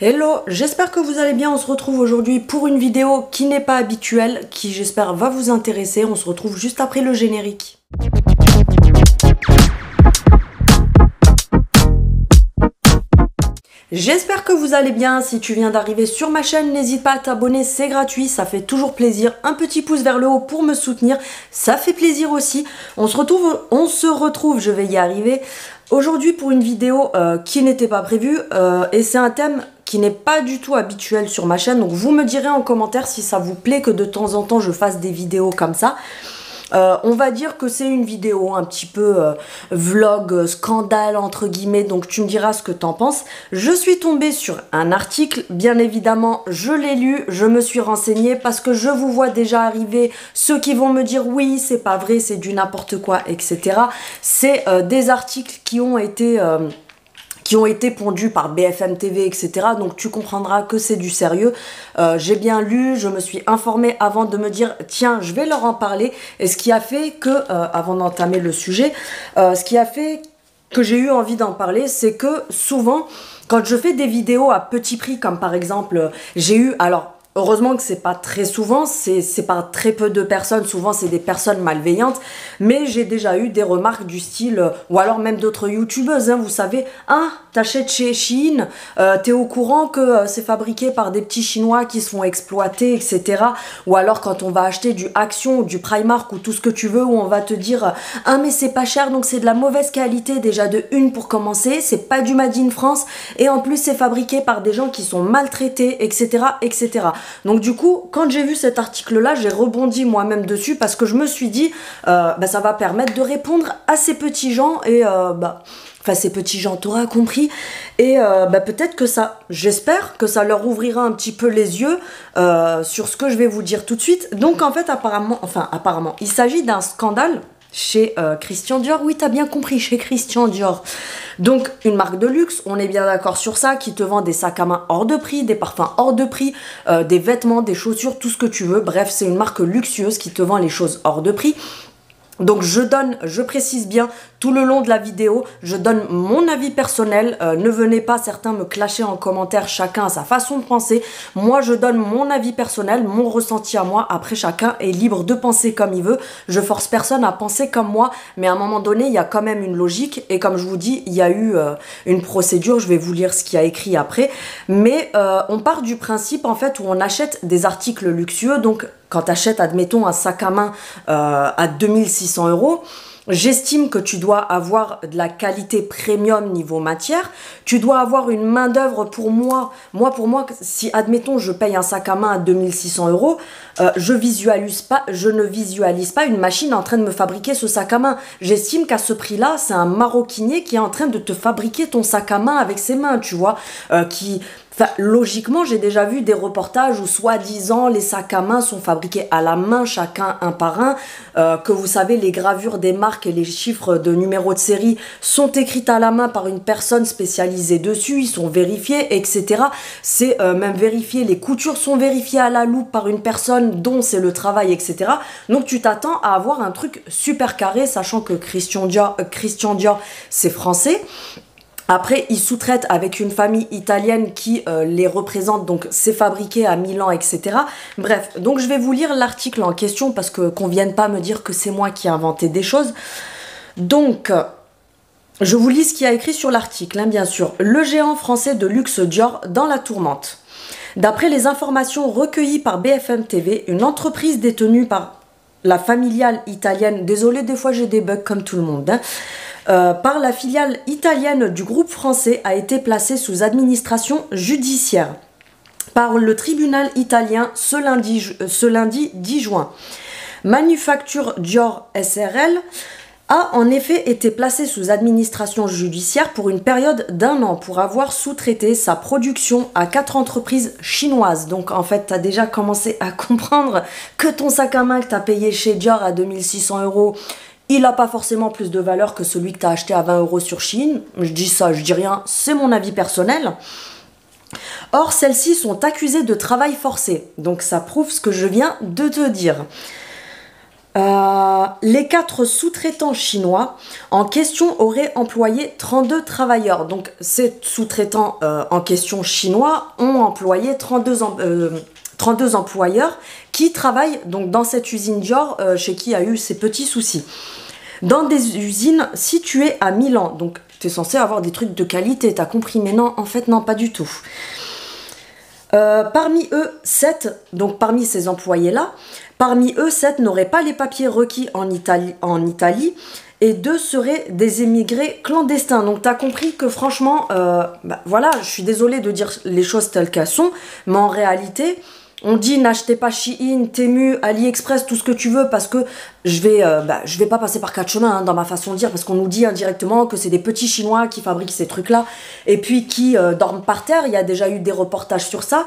Hello, j'espère que vous allez bien. On se retrouve aujourd'hui pour une vidéo qui n'est pas habituelle, qui j'espère va vous intéresser. On se retrouve juste après le générique. J'espère que vous allez bien. Si tu viens d'arriver sur ma chaîne, n'hésite pas à t'abonner, c'est gratuit, ça fait toujours plaisir. Un petit pouce vers le haut pour me soutenir, ça fait plaisir aussi. On se retrouve, je vais y arriver, aujourd'hui pour une vidéo qui n'était pas prévue et c'est un thème qui n'est pas du tout habituel sur ma chaîne. Donc vous me direz en commentaire si ça vous plaît que de temps en temps je fasse des vidéos comme ça. On va dire que c'est une vidéo un petit peu vlog, scandale entre guillemets, donc tu me diras ce que t'en penses. Je suis tombée sur un article, bien évidemment je l'ai lu, je me suis renseignée parce que je vous vois déjà arriver ceux qui vont me dire oui c'est pas vrai, c'est du n'importe quoi, etc. C'est des articles qui ont été pondus par BFM TV, etc. Donc tu comprendras que c'est du sérieux. J'ai bien lu, je me suis informée avant de me dire tiens, je vais leur en parler. Et ce qui a fait que, avant d'entamer le sujet, ce qui a fait que j'ai eu envie d'en parler, c'est que souvent, quand je fais des vidéos à petit prix, comme par exemple, j'ai eu, alors, heureusement que c'est pas très souvent, c'est pas très peu de personnes, souvent c'est des personnes malveillantes, mais j'ai déjà eu des remarques du style, ou alors même d'autres youtubeuses, hein, vous savez, ah, t'achètes chez Shein, t'es au courant que c'est fabriqué par des petits chinois qui se font exploiter, etc. Ou alors quand on va acheter du Action ou du Primark ou tout ce que tu veux, où on va te dire, ah mais c'est pas cher, donc c'est de la mauvaise qualité, déjà de une pour commencer, c'est pas du Made in France, et en plus c'est fabriqué par des gens qui sont maltraités, etc., etc. Donc du coup, quand j'ai vu cet article-là, j'ai rebondi moi-même dessus parce que je me suis dit, ça va permettre de répondre à ces petits gens et enfin ces petits gens, t'auras compris. Et peut-être que ça, j'espère que ça leur ouvrira un petit peu les yeux sur ce que je vais vous dire tout de suite. Donc en fait, apparemment, il s'agit d'un scandale chez Christian Dior. Oui, t'as bien compris, chez Christian Dior. Donc, une marque de luxe, on est bien d'accord sur ça, qui te vend des sacs à main hors de prix, des parfums hors de prix, des vêtements, des chaussures, tout ce que tu veux. Bref, c'est une marque luxueuse qui te vend les choses hors de prix. Donc je précise bien tout le long de la vidéo, je donne mon avis personnel, ne venez pas certains me clasher en commentaire, chacun a sa façon de penser. Moi je donne mon avis personnel, mon ressenti à moi, après chacun est libre de penser comme il veut. Je force personne à penser comme moi, mais à un moment donné il y a quand même une logique et comme je vous dis, il y a eu une procédure, je vais vous lire ce qu'il y a écrit après. Mais on part du principe en fait où on achète des articles luxueux, donc quand tu achètes, admettons, un sac à main à 2600 €, j'estime que tu dois avoir de la qualité premium niveau matière. Tu dois avoir une main d'œuvre pour moi. Pour moi, si, admettons, je paye un sac à main à 2600 €, je ne visualise pas une machine en train de me fabriquer ce sac à main. J'estime qu'à ce prix-là, c'est un maroquinier qui est en train de te fabriquer ton sac à main avec ses mains, tu vois, Enfin, logiquement, j'ai déjà vu des reportages où soi-disant les sacs à main sont fabriqués à la main, chacun un par un, que vous savez, les gravures des marques et les chiffres de numéro de série sont écrites à la main par une personne spécialisée dessus, ils sont vérifiés, etc. C'est même vérifié, les coutures sont vérifiées à la loupe par une personne dont c'est le travail, etc. Donc tu t'attends à avoir un truc super carré, sachant que Christian Dior, c'est français. Après, ils sous-traitent avec une famille italienne qui les représente, donc c'est fabriqué à Milan, etc. Bref, donc je vais vous lire l'article en question parce que qu'on vienne pas me dire que c'est moi qui ai inventé des choses. Donc, je vous lis ce qu'il y a écrit sur l'article, hein, bien sûr. Le géant français de luxe Dior dans la tourmente. D'après les informations recueillies par BFM TV, une entreprise détenue par la familiale italienne, désolé, des fois j'ai des bugs comme tout le monde, hein, par la filiale italienne du groupe français a été placée sous administration judiciaire par le tribunal italien ce lundi 10 juin. Manufacture Dior SRL a en effet été placée sous administration judiciaire pour une période d'1 an pour avoir sous-traité sa production à 4 entreprises chinoises. Donc en fait, tu as déjà commencé à comprendre que ton sac à main que tu as payé chez Dior à 2600 €, il n'a pas forcément plus de valeur que celui que tu as acheté à 20 € sur Shein. Je dis ça, je dis rien, c'est mon avis personnel. Or, celles-ci sont accusées de travail forcé. Donc ça prouve ce que je viens de te dire. Les 4 sous-traitants chinois en question auraient employé 32 travailleurs. Donc ces sous-traitants en question chinois ont employé 32 employeurs qui travaillent donc dans cette usine Dior chez qui a eu ces petits soucis. Dans des usines situées à Milan. Donc tu es censé avoir des trucs de qualité, t'as compris, mais non, en fait non, pas du tout. Parmi eux, 7, donc parmi ces employés-là, parmi eux, 7 n'auraient pas les papiers requis en Italie et 2 seraient des émigrés clandestins. Donc tu as compris que franchement, voilà, je suis désolée de dire les choses telles qu'elles sont, mais en réalité, on dit n'achetez pas Shein, Temu, AliExpress, tout ce que tu veux, parce que je vais pas passer par 4 chemins dans ma façon de dire, parce qu'on nous dit indirectement que c'est des petits Chinois qui fabriquent ces trucs-là, et puis qui dorment par terre. Il y a déjà eu des reportages sur ça,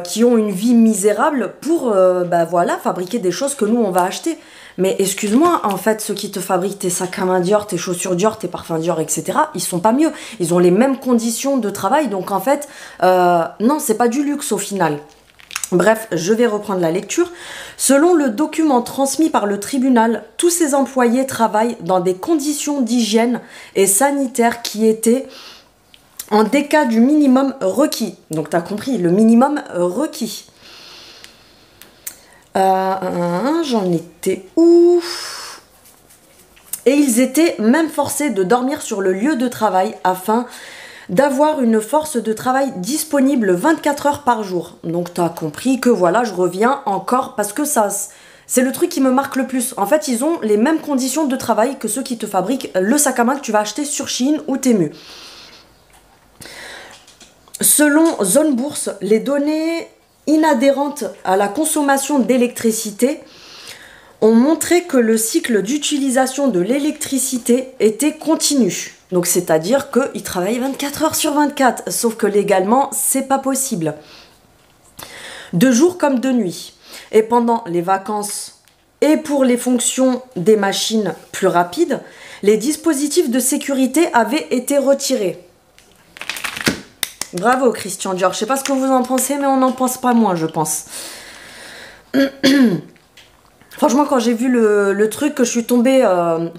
qui ont une vie misérable pour voilà, fabriquer des choses que nous on va acheter. Mais excuse-moi, en fait, ceux qui te fabriquent tes sacs à main Dior, tes chaussures Dior, tes parfums Dior, etc., ils sont pas mieux. Ils ont les mêmes conditions de travail, donc en fait, non, c'est pas du luxe au final. Bref, je vais reprendre la lecture. Selon le document transmis par le tribunal, tous ces employés travaillent dans des conditions d'hygiène et sanitaires qui étaient en décalage du minimum requis. Donc tu as compris, le minimum requis. J'en étais où? Et ils étaient même forcés de dormir sur le lieu de travail afin d'avoir une force de travail disponible 24 heures par jour. Donc tu as compris que voilà, je reviens encore parce que ça, c'est le truc qui me marque le plus. En fait, ils ont les mêmes conditions de travail que ceux qui te fabriquent le sac à main que tu vas acheter sur Shein ou Temu. Selon Zone Bourse, les données inadhérentes à la consommation d'électricité ont montré que le cycle d'utilisation de l'électricité était continu. Donc c'est-à-dire qu'ils travaillent 24 heures sur 24, sauf que légalement, c'est pas possible. De jour comme de nuit. Et pendant les vacances et pour les fonctions des machines plus rapides, les dispositifs de sécurité avaient été retirés. Bravo Christian Dior, je sais pas ce que vous en pensez, mais on n'en pense pas moins, je pense. Franchement, quand j'ai vu le truc, que je suis tombée,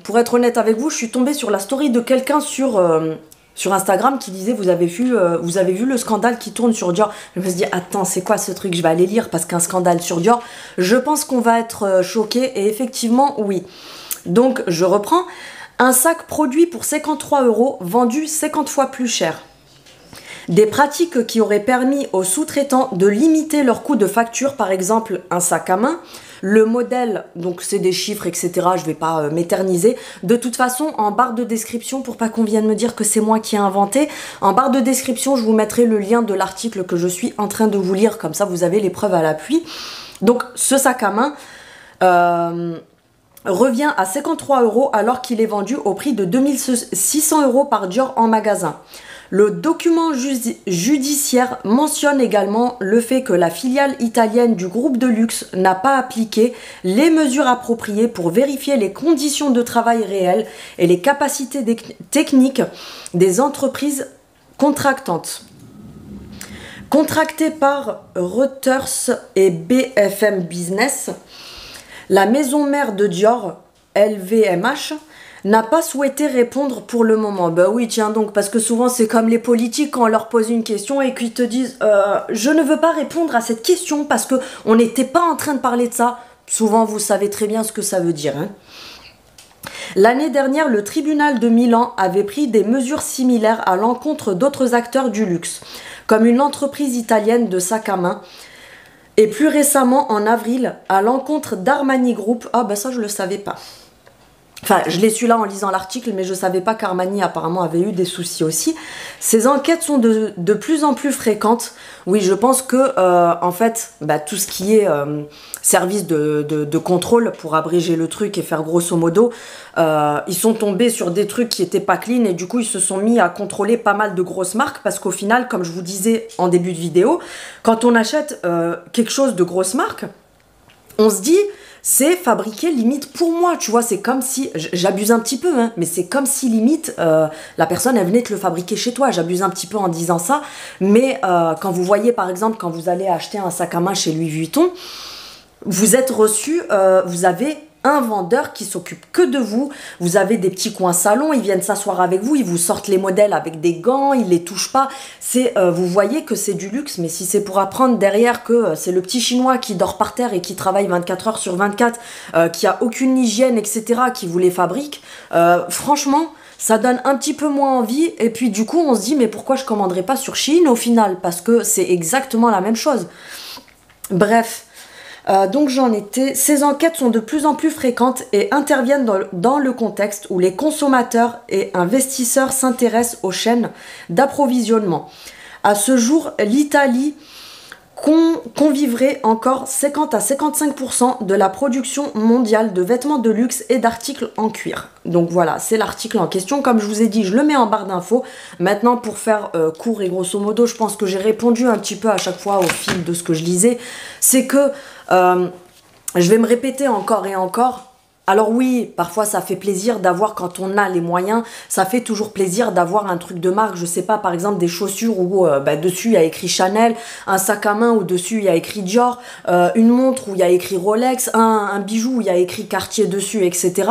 pour être honnête avec vous, je suis tombée sur la story de quelqu'un sur Instagram qui disait vous avez vu le scandale qui tourne sur Dior. Je me suis dit attends, c'est quoi ce truc? Je vais aller lire parce qu'un scandale sur Dior, je pense qu'on va être choqué, et effectivement oui. Donc je reprends. Un sac produit pour 53 €, vendu 50 fois plus cher. Des pratiques qui auraient permis aux sous-traitants de limiter leur coût de facture, par exemple un sac à main. Le modèle, donc c'est des chiffres, etc. Je ne vais pas m'éterniser. De toute façon, en barre de description, pour pas qu'on vienne me dire que c'est moi qui ai inventé, en barre de description, je vous mettrai le lien de l'article que je suis en train de vous lire. Comme ça, vous avez les preuves à l'appui. Donc, ce sac à main revient à 53 € alors qu'il est vendu au prix de 2600 € par Dior en magasin. Le document judiciaire mentionne également le fait que la filiale italienne du groupe de luxe n'a pas appliqué les mesures appropriées pour vérifier les conditions de travail réelles et les capacités techniques des entreprises contractantes. Contractée par Reuters et BFM Business, la maison mère de Dior, LVMH, n'a pas souhaité répondre pour le moment. Bah oui, tiens donc, parce que souvent c'est comme les politiques quand on leur pose une question et qu'ils te disent je ne veux pas répondre à cette question parce que on n'était pas en train de parler de ça. Souvent vous savez très bien ce que ça veut dire. Hein. L'année dernière, le tribunal de Milan avait pris des mesures similaires à l'encontre d'autres acteurs du luxe, comme une entreprise italienne de sacs à main, et plus récemment en avril à l'encontre d'Armani Group. Ah bah ça je le savais pas. Enfin, je l'ai su là en lisant l'article, mais je ne savais pas qu'Armani apparemment avait eu des soucis aussi. Ces enquêtes sont de plus en plus fréquentes. Oui, je pense que, en fait, tout ce qui est service de contrôle, pour abréger le truc et faire grosso modo, ils sont tombés sur des trucs qui n'étaient pas clean et du coup, ils se sont mis à contrôler pas mal de grosses marques parce qu'au final, comme je vous disais en début de vidéo, quand on achète quelque chose de grosse marque, on se dit... c'est fabriqué limite pour moi, tu vois, c'est comme si, j'abuse un petit peu, hein, mais c'est comme si limite la personne elle venait te le fabriquer chez toi, j'abuse un petit peu en disant ça, mais quand vous voyez par exemple, quand vous allez acheter un sac à main chez Louis Vuitton, vous êtes reçu, vous avez un vendeur qui s'occupe que de vous. Vous avez des petits coins salon, ils viennent s'asseoir avec vous, ils vous sortent les modèles avec des gants, ils les touchent pas. Vous voyez que c'est du luxe, mais si c'est pour apprendre derrière que c'est le petit chinois qui dort par terre et qui travaille 24 heures sur 24, qui a aucune hygiène, etc., qui vous les fabrique, franchement, ça donne un petit peu moins envie. Et puis du coup, on se dit, mais pourquoi je commanderais pas sur Shein au final? Parce que c'est exactement la même chose. Bref. Donc j'en étais. Ces enquêtes sont de plus en plus fréquentes et interviennent dans le contexte où les consommateurs et investisseurs s'intéressent aux chaînes d'approvisionnement. À ce jour, l'Italie convivrait encore 50 à 55% de la production mondiale de vêtements de luxe et d'articles en cuir. Donc voilà, c'est l'article en question. Comme je vous ai dit, je le mets en barre d'infos. Maintenant, pour faire court et grosso modo, je pense que j'ai répondu un petit peu à chaque fois au fil de ce que je lisais. C'est que je vais me répéter encore et encore. Alors oui, parfois ça fait plaisir d'avoir, quand on a les moyens, ça fait toujours plaisir d'avoir un truc de marque, je sais pas, par exemple des chaussures où dessus il y a écrit Chanel, un sac à main où dessus il y a écrit Dior, une montre où il y a écrit Rolex, un bijou où il y a écrit Cartier dessus, etc.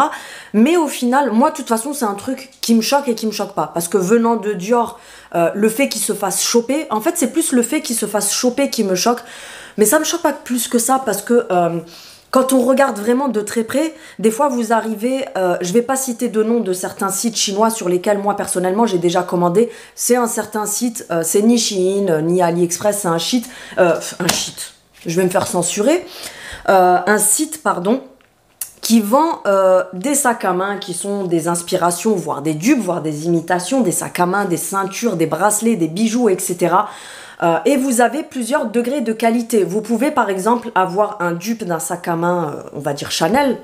Mais au final, moi de toute façon c'est un truc qui me choque et qui me choque pas, parce que venant de Dior, le fait qu'il se fasse choper, en fait c'est plus le fait qu'il se fasse choper qui me choque, mais ça me choque pas plus que ça, parce que quand on regarde vraiment de très près, des fois vous arrivez, je vais pas citer de nom de certains sites chinois sur lesquels moi personnellement j'ai déjà commandé, c'est un certain site, c'est ni Shein, ni AliExpress, c'est un site, je vais me faire censurer, un site, pardon, qui vend des sacs à main qui sont des inspirations, voire des dupes, voire des imitations, des sacs à main, des ceintures, des bracelets, des bijoux, etc. Et vous avez plusieurs degrés de qualité. Vous pouvez par exemple avoir un dupe d'un sac à main, on va dire Chanel,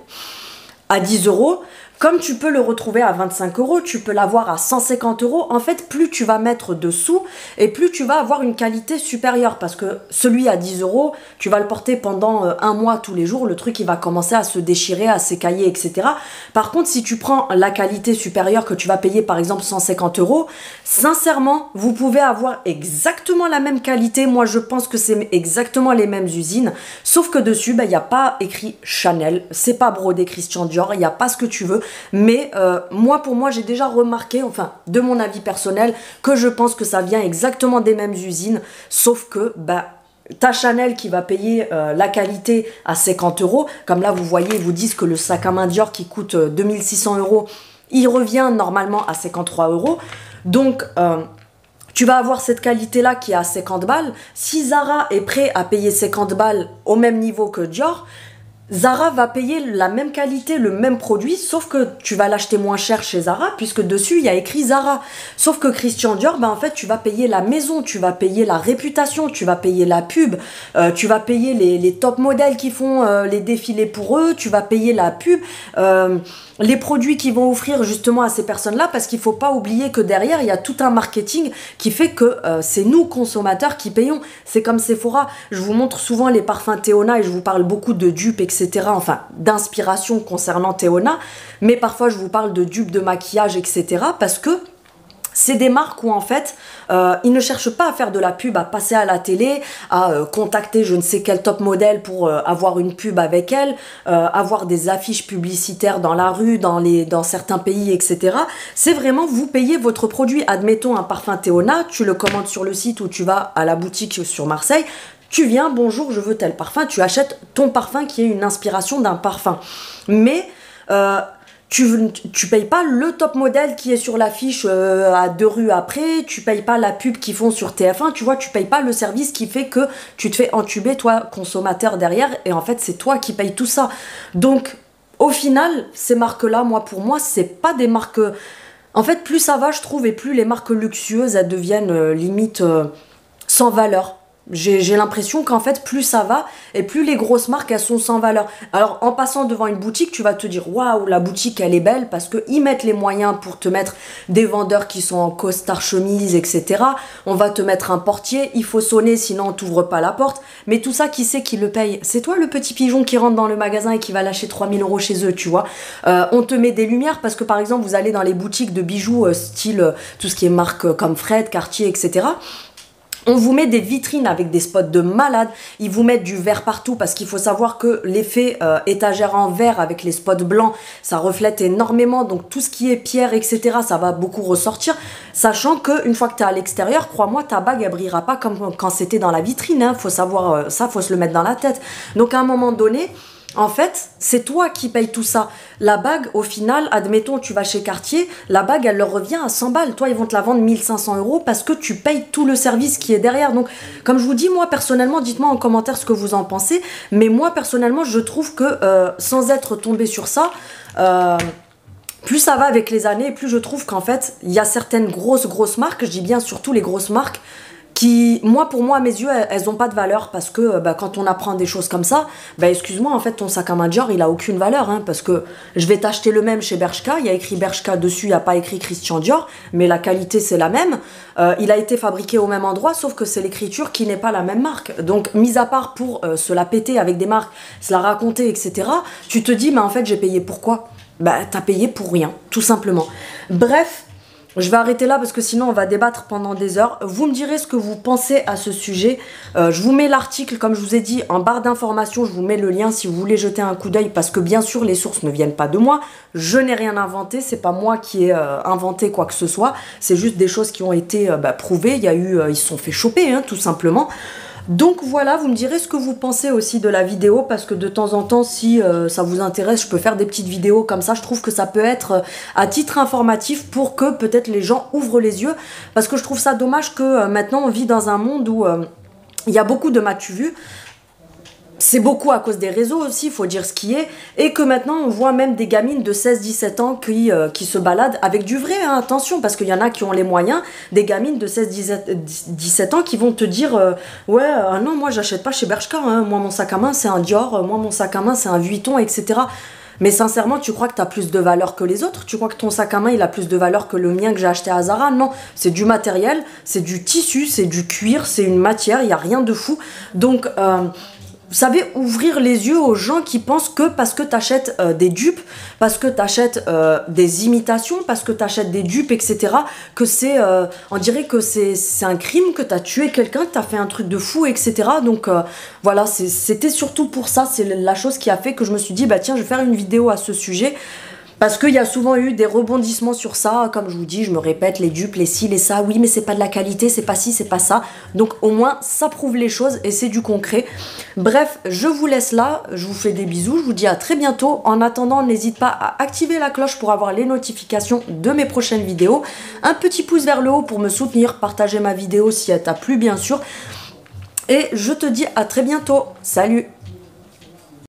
à 10 €. Comme tu peux le retrouver à 25 €, tu peux l'avoir à 150 €. En fait, plus tu vas mettre de sous et plus tu vas avoir une qualité supérieure. Parce que celui à 10 €, tu vas le porter pendant un mois tous les jours. Le truc, il va commencer à se déchirer, à s'écailler, etc. Par contre, si tu prends la qualité supérieure que tu vas payer, par exemple 150 €, sincèrement, vous pouvez avoir exactement la même qualité. Moi, je pense que c'est exactement les mêmes usines. Sauf que dessus, il n'y a pas écrit Chanel. C'est pas brodé Christian Dior. Il n'y a pas ce que tu veux. Mais pour moi, j'ai déjà remarqué, enfin, de mon avis personnel, que je pense que ça vient exactement des mêmes usines, sauf que, t'as Chanel qui va payer la qualité à 50 €, comme là, vous voyez, ils vous disent que le sac à main Dior qui coûte 2600 €, il revient normalement à 53 €, donc tu vas avoir cette qualité-là qui est à 50 balles. Si Zara est prêt à payer 50 balles au même niveau que Dior, Zara va payer la même qualité, le même produit, sauf que tu vas l'acheter moins cher chez Zara, puisque dessus, il y a écrit Zara. Sauf que Christian Dior, en fait, tu vas payer la maison, tu vas payer la réputation, tu vas payer la pub, tu vas payer les top modèles qui font les défilés pour eux, tu vas payer la pub, les produits qu'ils vont offrir justement à ces personnes-là, parce qu'il ne faut pas oublier que derrière, il y a tout un marketing qui fait que c'est nous, consommateurs, qui payons. C'est comme Sephora. Je vous montre souvent les parfums Théona et je vous parle beaucoup de dupes, etc. Enfin, d'inspiration concernant Théona. Mais parfois, je vous parle de dupes de maquillage, etc. Parce que c'est des marques où en fait, ils ne cherchent pas à faire de la pub, à passer à la télé, à contacter je ne sais quel top modèle pour avoir une pub avec elle, avoir des affiches publicitaires dans la rue, dans certains pays, etc. C'est vraiment, vous payez votre produit. Admettons un parfum Théona, tu le commandes sur le site ou tu vas à la boutique sur Marseille, tu viens, bonjour, je veux tel parfum, tu achètes ton parfum qui est une inspiration d'un parfum. Mais tu payes pas le top modèle qui est sur l'affiche à 2 rues après, tu payes pas la pub qu'ils font sur TF1, tu vois, tu payes pas le service qui fait que tu te fais entuber, toi, consommateur derrière, et en fait, c'est toi qui payes tout ça. Donc, au final, ces marques-là, pour moi, c'est pas des marques... En fait, plus ça va, je trouve, et plus les marques luxueuses, elles deviennent limite sans valeur. J'ai l'impression qu'en fait, plus ça va et plus les grosses marques, elles sont sans valeur. Alors, en passant devant une boutique, tu vas te dire « Waouh, la boutique, elle est belle » parce qu'ils mettent les moyens pour te mettre des vendeurs qui sont en costard chemise, etc. On va te mettre un portier, il faut sonner, sinon on t'ouvre pas la porte. Mais tout ça, qui c'est qui le paye? C'est toi, le petit pigeon qui rentre dans le magasin et qui va lâcher 3000 € chez eux, tu vois. On te met des lumières parce que, par exemple, vous allez dans les boutiques de bijoux style tout ce qui est marque comme Fred, Cartier, etc. On vous met des vitrines avec des spots de malade, ils vous mettent du verre partout parce qu'il faut savoir que l'effet étagère en verre avec les spots blancs, ça reflète énormément, donc tout ce qui est pierre, etc., ça va beaucoup ressortir, sachant qu'une fois que tu es à l'extérieur, crois-moi, ta bague, elle brillera pas comme quand c'était dans la vitrine, hein. Faut savoir ça, faut se le mettre dans la tête. Donc à un moment donné, en fait, c'est toi qui payes tout ça. La bague, au final, admettons, tu vas chez Cartier, la bague, elle leur revient à 100 balles. Toi, ils vont te la vendre 1500 € parce que tu payes tout le service qui est derrière. Donc, comme je vous dis, moi, personnellement, dites-moi en commentaire ce que vous en pensez. Mais moi, personnellement, je trouve que, sans être tombé sur ça, plus ça va avec les années, plus je trouve qu'en fait, il y a certaines grosses marques, je dis bien surtout les grosses marques, qui, pour moi, à mes yeux, elles n'ont pas de valeur parce que quand on apprend des choses comme ça, excuse-moi, en fait, ton sac à main Dior, il a aucune valeur, hein, parce que je vais t'acheter le même chez Bershka, il y a écrit Bershka dessus, il n'y a pas écrit Christian Dior, mais la qualité, c'est la même. Il a été fabriqué au même endroit, sauf que c'est l'écriture qui n'est pas la même marque. Donc, mis à part pour se la péter avec des marques, se la raconter, etc., tu te dis, mais en fait, j'ai payé pourquoi? T'as payé pour rien, tout simplement. Bref, je vais arrêter là parce que sinon on va débattre pendant des heures. Vous me direz ce que vous pensez à ce sujet. Je vous mets l'article, comme je vous ai dit, en barre d'informations. Je vous mets le lien si vous voulez jeter un coup d'œil parce que bien sûr les sources ne viennent pas de moi. Je n'ai rien inventé. C'est pas moi qui ai inventé quoi que ce soit. C'est juste des choses qui ont été prouvées. Il y a eu, ils se sont fait choper, hein, tout simplement. Donc voilà, vous me direz ce que vous pensez aussi de la vidéo parce que de temps en temps, si ça vous intéresse, je peux faire des petites vidéos comme ça. Je trouve que ça peut être à titre informatif pour que peut-être les gens ouvrent les yeux parce que je trouve ça dommage que maintenant on vit dans un monde où il y a beaucoup de m'as-tu vu. C'est beaucoup à cause des réseaux aussi, il faut dire ce qui est. Et que maintenant, on voit même des gamines de 16-17 ans qui se baladent avec du vrai, hein, attention, parce qu'il y en a qui ont les moyens. Des gamines de 16-17 ans qui vont te dire ouais, non, moi, j'achète pas chez Bershka. Hein. Moi, mon sac à main, c'est un Dior. Moi, mon sac à main, c'est un Vuitton, etc. Mais sincèrement, tu crois que tu as plus de valeur que les autres? Tu crois que ton sac à main, il a plus de valeur que le mien que j'ai acheté à Zara? Non, c'est du matériel, c'est du tissu, c'est du cuir, c'est une matière, il n'y a rien de fou. Donc... vous savez, ouvrir les yeux aux gens qui pensent que parce que tu achètes des dupes, parce que tu achètes des imitations, parce que tu achètes des dupes, etc., que c'est, on dirait que c'est un crime, que tu as tué quelqu'un, que tu as fait un truc de fou, etc. Donc voilà, c'était surtout pour ça, c'est la chose qui a fait que je me suis dit, tiens, je vais faire une vidéo à ce sujet. Parce qu'il y a souvent eu des rebondissements sur ça, comme je vous dis, je me répète, les dupes, les ci, les ça, oui mais c'est pas de la qualité, c'est pas ci, c'est pas ça. Donc au moins ça prouve les choses et c'est du concret. Bref, je vous laisse là, je vous fais des bisous, je vous dis à très bientôt. En attendant, n'hésite pas à activer la cloche pour avoir les notifications de mes prochaines vidéos. Un petit pouce vers le haut pour me soutenir, partager ma vidéo si elle t'a plu bien sûr. Et je te dis à très bientôt, salut!